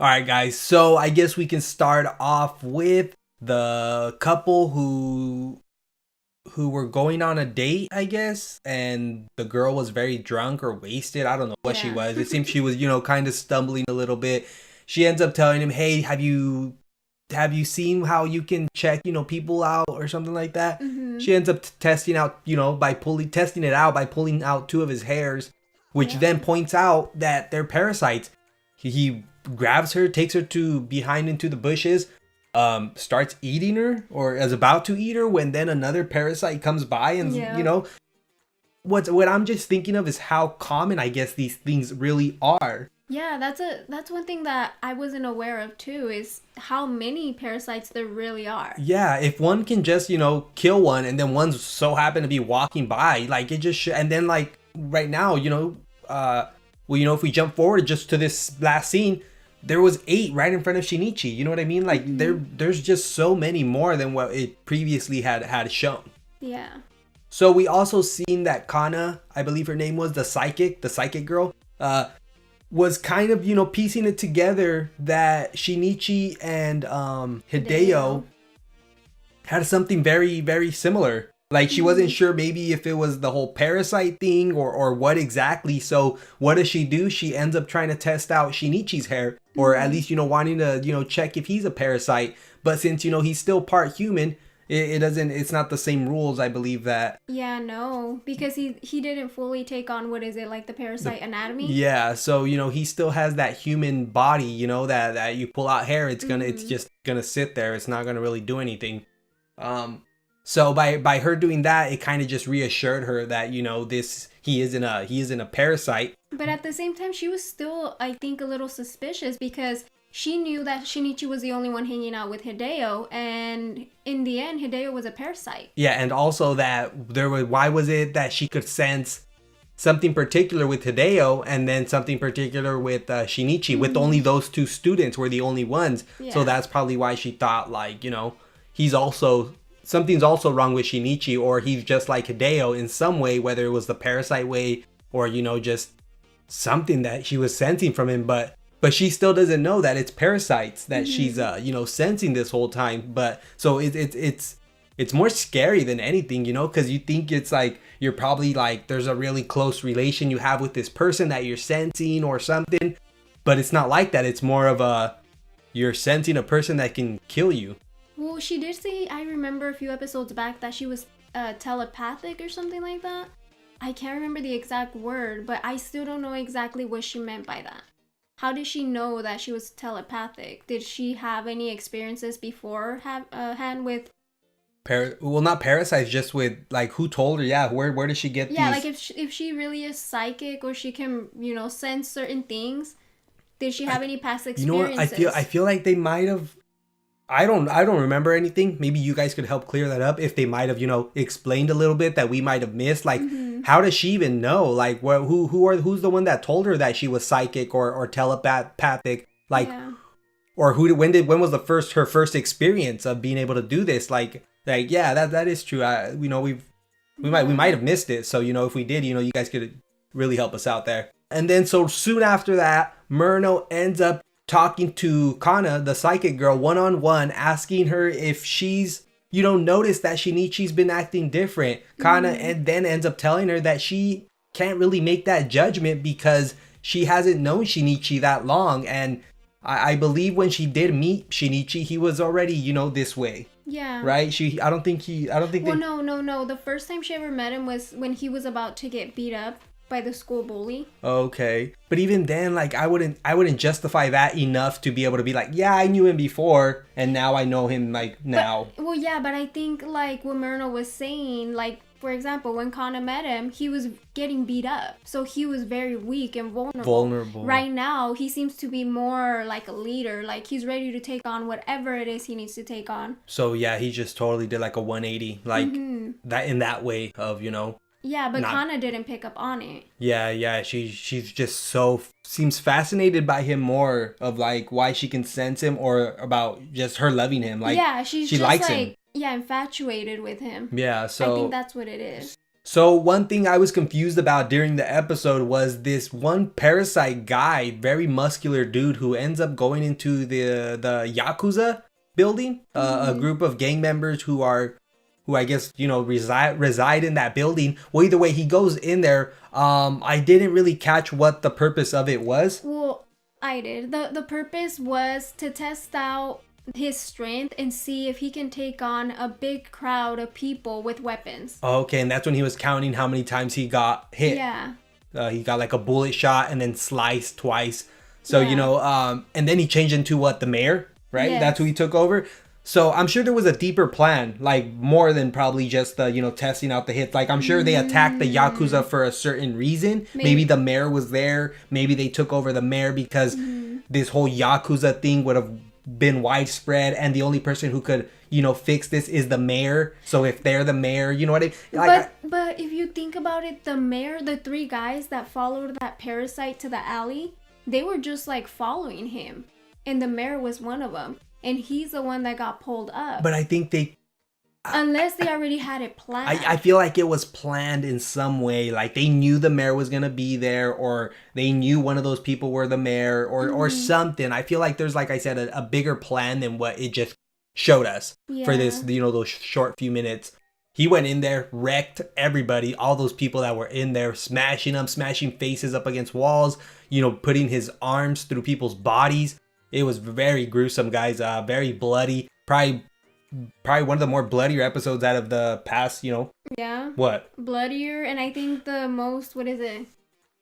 All right, guys. So I guess we can start off with the couple who were going on a date, I guess, and the girl was very drunk or wasted. I don't know what she was. It seems she was, kind of stumbling a little bit. She ends up telling him, "Hey, have you seen how you can check, people out or something like that?" Mm-hmm. She ends up testing out, testing it out by pulling out two of his hairs, which then points out that they're parasites. He grabs her, takes her to behind into the bushes, starts eating her or is about to eat her when then another parasite comes by and what I'm just thinking of is how common I guess these things really are. Yeah, that's one thing that I wasn't aware of too, is how many parasites there really are. Yeah, if one can just, kill one and then one's so happen to be walking by, like it just and then like right now, if we jump forward just to this last scene, there was 8 right in front of Shinichi. You know what I mean? Like there's just so many more than what it previously had shown. Yeah. So we also seen that Kana, I believe her name was the psychic girl, was kind of, piecing it together that Shinichi and Hideo had something very, very similar. Like she wasn't sure maybe if it was the whole parasite thing or what exactly. So what does she do? She ends up trying to test out Shinichi's hair, or at least, wanting to, check if he's a parasite. But since, he's still part human, it's not the same rules, I believe that. Yeah, no, because he didn't fully take on, what is it, like the parasite anatomy? Yeah, so, he still has that human body, that you pull out hair, it's just gonna sit there. It's not gonna really do anything. So by her doing that, it kind of just reassured her that, he isn't a parasite. But at the same time, she was still, I think, a little suspicious because she knew that Shinichi was the only one hanging out with Hideo, and in the end, Hideo was a parasite. Yeah, and also that why was it that she could sense something particular with Hideo and then something particular with Shinichi, with only those 2 students were the only ones. Yeah. So that's probably why she thought like, something's also wrong with Shinichi, or he's just like Hideo in some way, whether it was the parasite way or, just something that she was sensing from him. But she still doesn't know that it's parasites that she's, sensing this whole time. But so it's more scary than anything, because you think it's like you're probably like there's a really close relation you have with this person that you're sensing or something. But it's not like that. It's more of you're sensing a person that can kill you. Well, she did say, I remember a few episodes back, that she was telepathic or something like that. I can't remember the exact word, but I still don't know exactly what she meant by that. How did she know that she was telepathic? Did she have any experiences beforehand with... not parasites, just with like who told her? Yeah, where did she get these? Yeah, like if she really is psychic or she can, sense certain things, did she have any past experiences? You know what? I feel like they might have... I don't remember anything. Maybe you guys could help clear that up if they might have, explained a little bit that we might have missed. Like, how does she even know? Like, who's the one that told her that she was psychic or telepathic? Like, or when was her first experience of being able to do this? Like yeah, that is true. We might have missed it. So if we did, you guys could really help us out there. And then so soon after that, Murno ends up talking to Kana, the psychic girl, one-on-one, asking her if she's, noticed that Shinichi's been acting different. Kana and then ends up telling her that she can't really make that judgment because she hasn't known Shinichi that long. And I believe when she did meet Shinichi, he was already, this way. Yeah. Right? I don't think. Well, no. The first time she ever met him was when he was about to get beat up by the school bully. Okay. But even then, like, I wouldn't justify that enough to be able to be like, yeah, I knew him before and now I know him like now. But I think like what Myrna was saying, like, for example, when Kana met him, he was getting beat up. So he was very weak and vulnerable. Right now, he seems to be more like a leader. Like, he's ready to take on whatever it is he needs to take on. So yeah, he just totally did like a 180, like that in that way of, Yeah, but Kana didn't pick up on it. Yeah. She's just seems fascinated by him more of like why she can sense him or about just her loving him. Like, yeah, she likes him. Yeah, infatuated with him. Yeah, so I think that's what it is. So one thing I was confused about during the episode was this one Parasite guy, very muscular dude who ends up going into the Yakuza building, a group of gang members who I guess, you know, reside in that building. Well, either way, he goes in there. I didn't really catch what the purpose of it was. Well, I did. The purpose was to test out his strength and see if he can take on a big crowd of people with weapons. Okay, and that's when he was counting how many times he got hit. Yeah. He got like a bullet shot and then sliced twice. So, Yeah. you know, and then he changed into what, the mayor, right? Yes. That's who he took over. So I'm sure there was a deeper plan, like more than probably just the, you know, testing out the hits. Like I'm sure they attacked the Yakuza for a certain reason. Maybe the mayor was there. Maybe they took over the mayor because this whole Yakuza thing would have been widespread, and the only person who could, you know, fix this is the mayor. So if they're the mayor, you know what I mean? Like, but if you think about it, the mayor, the three guys that followed that parasite to the alley, they were just like following him, and the mayor was one of them, and he's the one that got pulled up. but I think Unless they already had it planned. I feel like it was planned in some way. Like they knew the mayor was gonna be there, or they knew one of those people were the mayor, or something. I feel like there's, like I said, a bigger plan than what it just showed us for this, you know, those short few minutes. He went in there, wrecked everybody, all those people that were in there, smashing them, smashing faces up against walls, you know, putting his arms through people's bodies. It was very gruesome, guys. Very bloody. Probably one of the more bloodier episodes out of the past, you know. Yeah. What? Bloodier, and I think the most, what is it?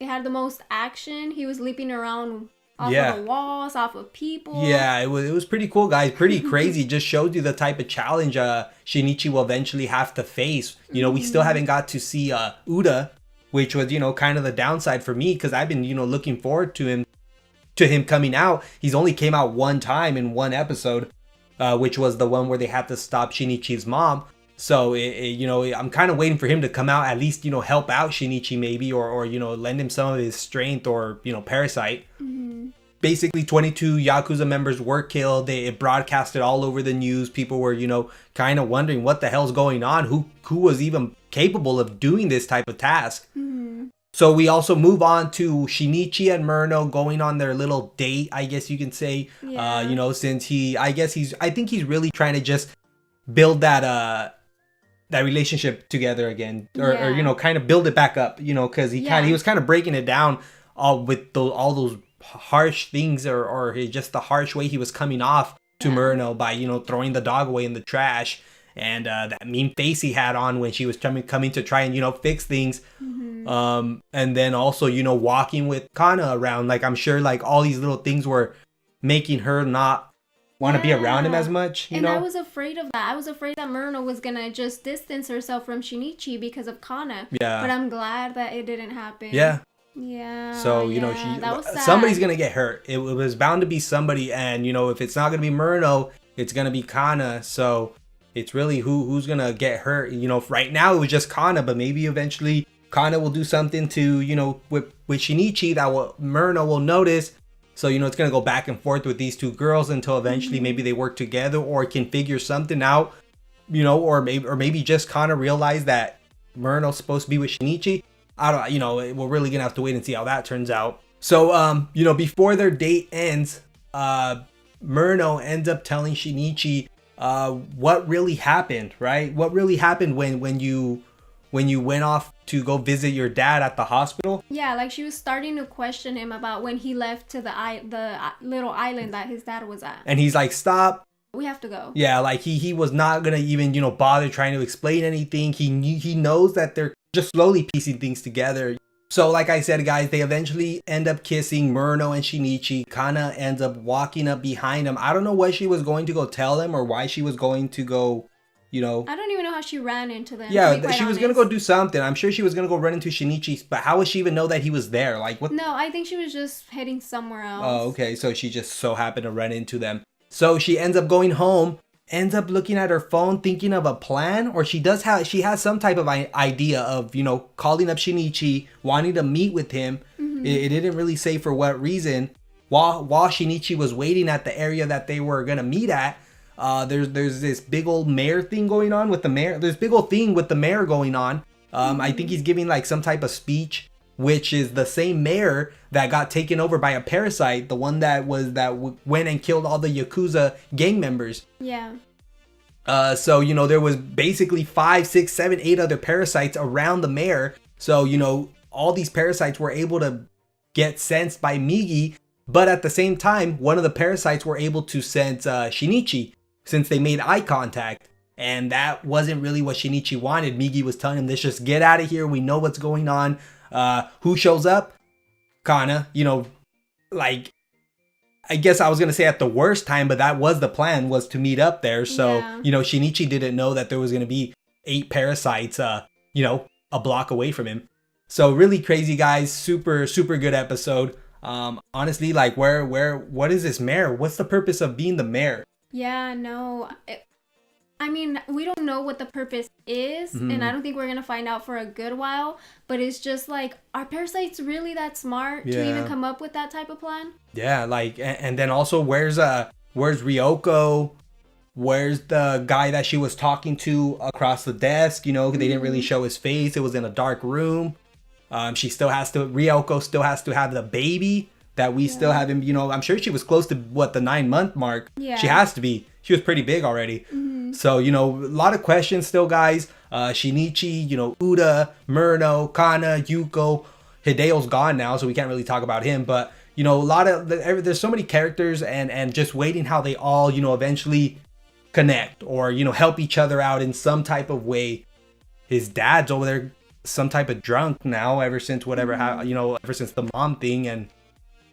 It had the most action. He was leaping around off of the walls, off of people. Yeah, it was pretty cool, guys. Pretty crazy. Just showed you the type of challenge Shinichi will eventually have to face. You know, we still haven't got to see Uda, which was, you know, kind of the downside for me, because I've been, you know, looking forward to him coming out. He's only came out one time in one episode. Which was the one where they had to stop Shinichi's mom. So, you know, I'm kind of waiting for him to come out, at least, you know, help out Shinichi maybe, or you know, lend him some of his strength, or, you know, Parasite. Basically, 22 Yakuza members were killed. It broadcasted all over the news. People were, you know, kind of wondering what the hell's going on. Who was even capable of doing this type of task? So we also move on to Shinichi and Murno going on their little date, I guess you can say. Yeah. You know, since I think he's really trying to just build that relationship together again, or you know, kind of build it back up, you know, because he was kind of breaking it down with all those harsh things, or just the harsh way he was coming off to Murno by, you know, throwing the dog away in the trash. And that mean face he had on when she was coming to try and, you know, fix things. And then also, you know, walking with Kana around. Like, I'm sure, like, all these little things were making her not want to be around him as much, you know? I was afraid of that. I was afraid that Murno was going to just distance herself from Shinichi because of Kana. Yeah. But I'm glad that it didn't happen. Yeah. Yeah. So, you know, that was sad. somebody's going to get hurt. It was bound to be somebody. And, you know, if it's not going to be Murno, it's going to be Kana. So it's really who's going to get hurt. You know, right now it was just Kana, but maybe eventually Kana will do something to, you know, with Shinichi that Murno will notice. So, you know, it's going to go back and forth with these two girls until eventually maybe they work together or can figure something out, you know, or maybe just Kana realize that Murno's supposed to be with Shinichi. I don't, you know, we're really going to have to wait and see how that turns out. So, you know, before their date ends, Murno ends up telling Shinichi what really happened, right? What really happened when you went off to go visit your dad at the hospital? Yeah, like she was starting to question him about when he left to the little island that his dad was at. And he's like, stop. We have to go. Yeah, like he was not gonna even, you know, bother trying to explain anything. He knows that they're just slowly piecing things together. So like I said, guys, they eventually end up kissing, Murno and Shinichi. Kana ends up walking up behind him. I don't know what she was going to go tell him or why she was going to go, you know. I don't even know how she ran into them. Yeah, she was going to go do something. I'm sure she was going to go run into Shinichi, but how would she even know that he was there? Like what? No, I think she was just heading somewhere else. Oh, okay. So she just so happened to run into them. So she ends up going home, ends up looking at her phone, thinking of a plan, or she has some type of idea of, you know, calling up Shinichi, wanting to meet with him. It didn't really say for what reason. While Shinichi was waiting at the area that they were gonna meet at, there's this big old mayor thing going on with the mayor. There's big old thing with the mayor going on. I think he's giving like some type of speech, which is the same mayor that got taken over by a parasite, the one that went and killed all the Yakuza gang members. Yeah. So, you know, there was basically 5, 6, 7, 8 other parasites around the mayor. So, you know, all these parasites were able to get sensed by Migi. But at the same time, one of the parasites were able to sense Shinichi since they made eye contact. And that wasn't really what Shinichi wanted. Migi was telling him, let's just get out of here. We know what's going on. Who shows up? Kana, you know, like, I guess I was going to say at the worst time, but that was the plan, was to meet up there. So, Yeah. you know, Shinichi didn't know that there was going to be 8 parasites, you know, a block away from him. So really crazy, guys. Super, super good episode. Honestly, like, what is this mayor? What's the purpose of being the mayor? Yeah, no. I mean, we don't know what the purpose is, and I don't think we're going to find out for a good while, but it's just like, are parasites really that smart to even come up with that type of plan? Yeah, like, and then also, where's Ryoko? Where's the guy that she was talking to across the desk? You know, they didn't really show his face. It was in a dark room. Ryoko still has to have the baby that we still haven't, you know, I'm sure she was close to the 9-month mark. Yeah. She has to be. She was pretty big already. So, you know, a lot of questions still, guys. Shinichi, you know, Uda, Murno, Kana, Yuko. Hideo's gone now, so we can't really talk about him. But, you know, there's so many characters, and just waiting how they all, you know, eventually connect or, you know, help each other out in some type of way. His dad's over there some type of drunk now ever since ever since the mom thing, and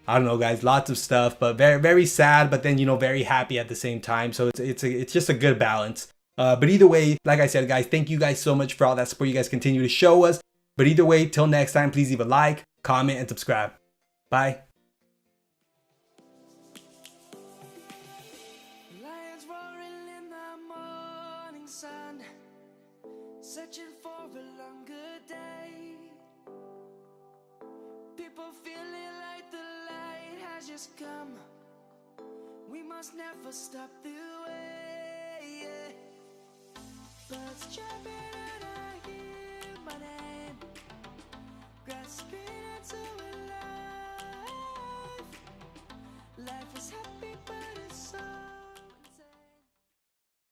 I don't know, guys, lots of stuff, but very, very sad, but then, you know, very happy at the same time. So it's just a good balance. But either way, like I said, guys, thank you guys so much for all that support you guys continue to show us. But either way, till next time, please leave a like, comment, and subscribe. Bye. Lions roaring in the morning sun, searching for a longer day. People feeling like the light has just come. We must never stop the way. Birds jumping and